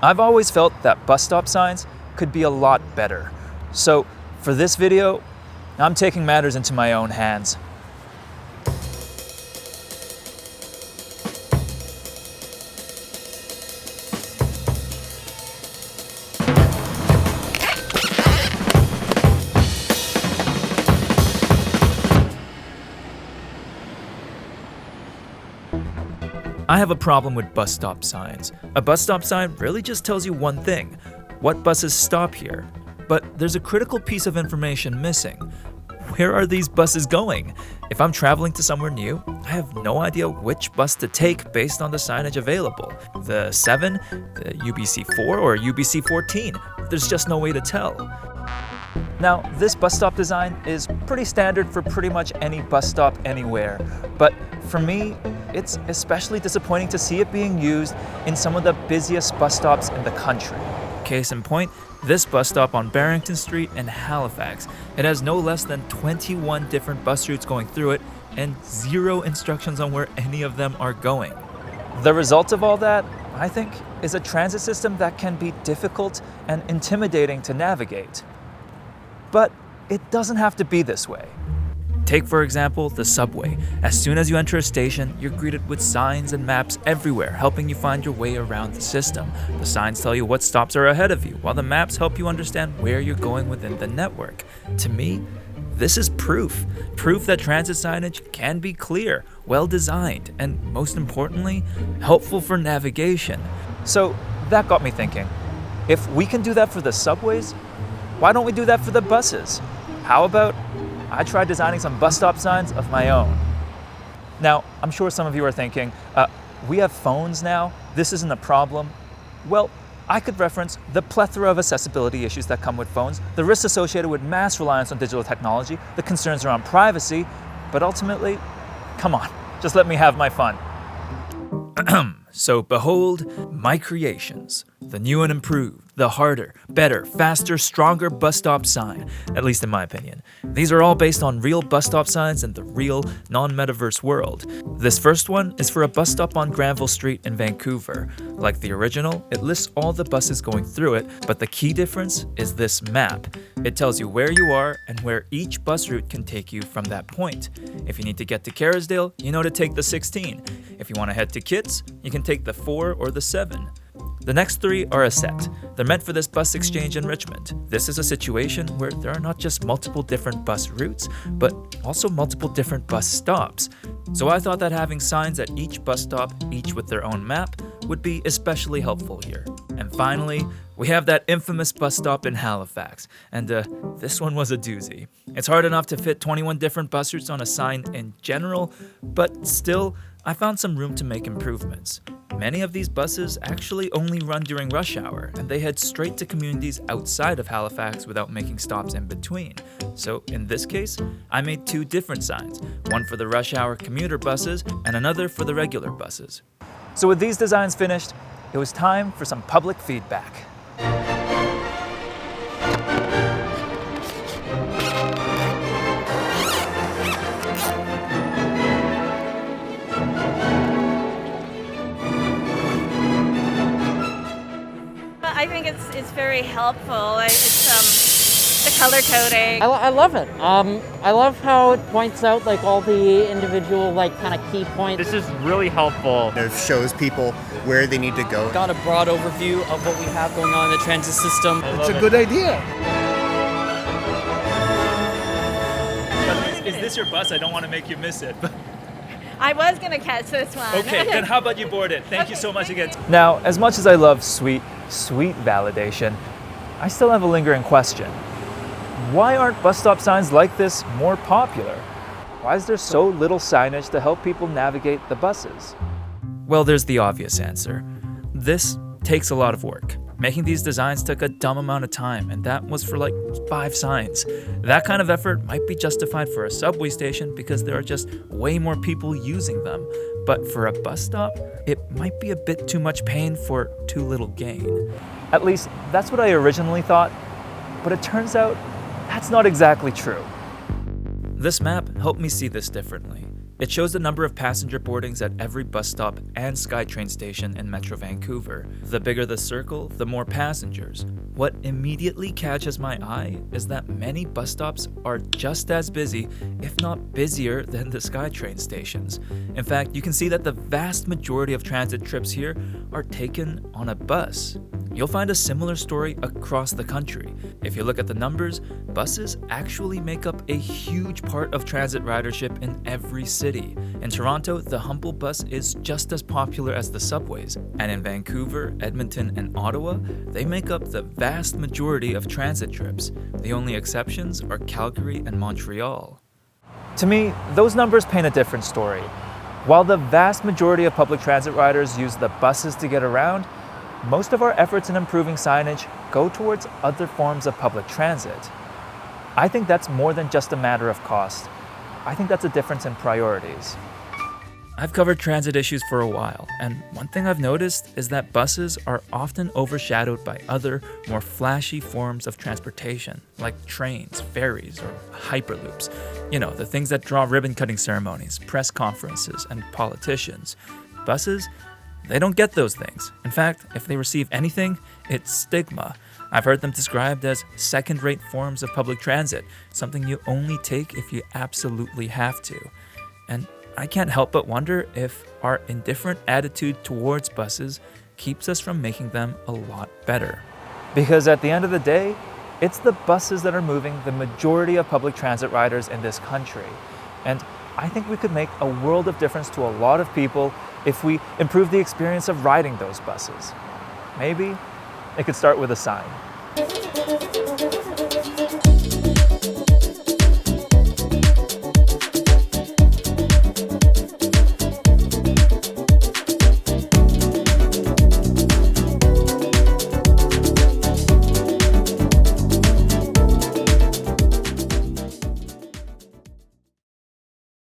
I've always felt that bus stop signs could be a lot better. So for this video, I'm taking matters into my own hands. I have a problem with bus stop signs. A bus stop sign really just tells you one thing: what buses stop here. But there's a critical piece of information missing. Where are these buses going? If I'm traveling to somewhere new, I have no idea which bus to take based on the signage available. The 7, the UBC 4, or UBC 14. There's just no way to tell. Now, this bus stop design is pretty standard for pretty much any bus stop anywhere, but for me, it's especially disappointing to see it being used in some of the busiest bus stops in the country. Case in point, this bus stop on Barrington Street in Halifax. It has no less than 21 different bus routes going through it and 0 instructions on where any of them are going. The result of all that, I think, is a transit system that can be difficult and intimidating to navigate. But it doesn't have to be this way. Take, for example, the subway. As soon as you enter a station, you're greeted with signs and maps everywhere, helping you find your way around the system. The signs tell you what stops are ahead of you, while the maps help you understand where you're going within the network. To me, this is proof that transit signage can be clear, well-designed, and most importantly, helpful for navigation. So that got me thinking, if we can do that for the subways, why don't we do that for the buses? How about I try designing some bus stop signs of my own? Now, I'm sure some of you are thinking, we have phones now, this isn't a problem. Well, I could reference the plethora of accessibility issues that come with phones, the risks associated with mass reliance on digital technology, the concerns around privacy, but ultimately, come on, just let me have my fun. So behold my creations, the new and improved, the harder, better, faster, stronger bus stop sign, at least in my opinion. These are all based on real bus stop signs in the real, non-metaverse world. This first one is for a bus stop on Granville Street in Vancouver. Like the original, it lists all the buses going through it, but the key difference is this map. It tells you where you are and where each bus route can take you from that point. If you need to get to Kerrisdale, you know to take the 16. If you want to head to Kitts, you can take the 4 or the 7. The next 3 are a set. They're meant for this bus exchange in Richmond. This is a situation where there are not just multiple different bus routes, but also multiple different bus stops. So I thought that having signs at each bus stop, each with their own map, would be especially helpful here. And finally, we have that infamous bus stop in Halifax, and this one was a doozy. It's hard enough to fit 21 different bus routes on a sign in general, but still, I found some room to make improvements. Many of these buses actually only run during rush hour, and they head straight to communities outside of Halifax without making stops in between. So in this case, I made 2 different signs, one for the rush hour commuter buses and another for the regular buses. So with these designs finished, it was time for some public feedback. I think it's very helpful. It's the color coding. I love it. I love how it points out like all the individual kind of key points. This is really helpful. It shows people where they need to go. Got a broad overview of what we have going on in the transit system. It's a good idea. Is this your bus? I don't want to make you miss it. I was going to catch this one. Okay, then how about you board it? Thank you so much again. Now, as much as I love sweet validation, I still have a lingering question. Why aren't bus stop signs like this more popular? Why is there so little signage to help people navigate the buses? Well, there's the obvious answer. This takes a lot of work. Making these designs took a dumb amount of time, and that was for like 5 signs. That kind of effort might be justified for a subway station because there are just way more people using them. But for a bus stop, it might be a bit too much pain for too little gain. At least, that's what I originally thought, but it turns out that's not exactly true. This map helped me see this differently. It shows the number of passenger boardings at every bus stop and SkyTrain station in Metro Vancouver. The bigger the circle, the more passengers. What immediately catches my eye is that many bus stops are just as busy, if not busier, than the SkyTrain stations. In fact, you can see that the vast majority of transit trips here are taken on a bus. You'll find a similar story across the country. If you look at the numbers, buses actually make up a huge part of transit ridership in every city. In Toronto, the Humble bus is just as popular as the subways, and in Vancouver, Edmonton, and Ottawa, they make up the vast majority of transit trips. The only exceptions are Calgary and Montreal. To me, those numbers paint a different story. While the vast majority of public transit riders use the buses to get around, most of our efforts in improving signage go towards other forms of public transit. I think that's more than just a matter of cost. I think that's a difference in priorities. I've covered transit issues for a while, and one thing I've noticed is that buses are often overshadowed by other, more flashy forms of transportation, like trains, ferries, or hyperloops. You know, the things that draw ribbon-cutting ceremonies, press conferences, and politicians. Buses, they don't get those things. In fact, if they receive anything, it's stigma. I've heard them described as second-rate forms of public transit, something you only take if you absolutely have to. And I can't help but wonder if our indifferent attitude towards buses keeps us from making them a lot better. Because at the end of the day, it's the buses that are moving the majority of public transit riders in this country. And I think we could make a world of difference to a lot of people if we improve the experience of riding those buses. Maybe it could start with a sign.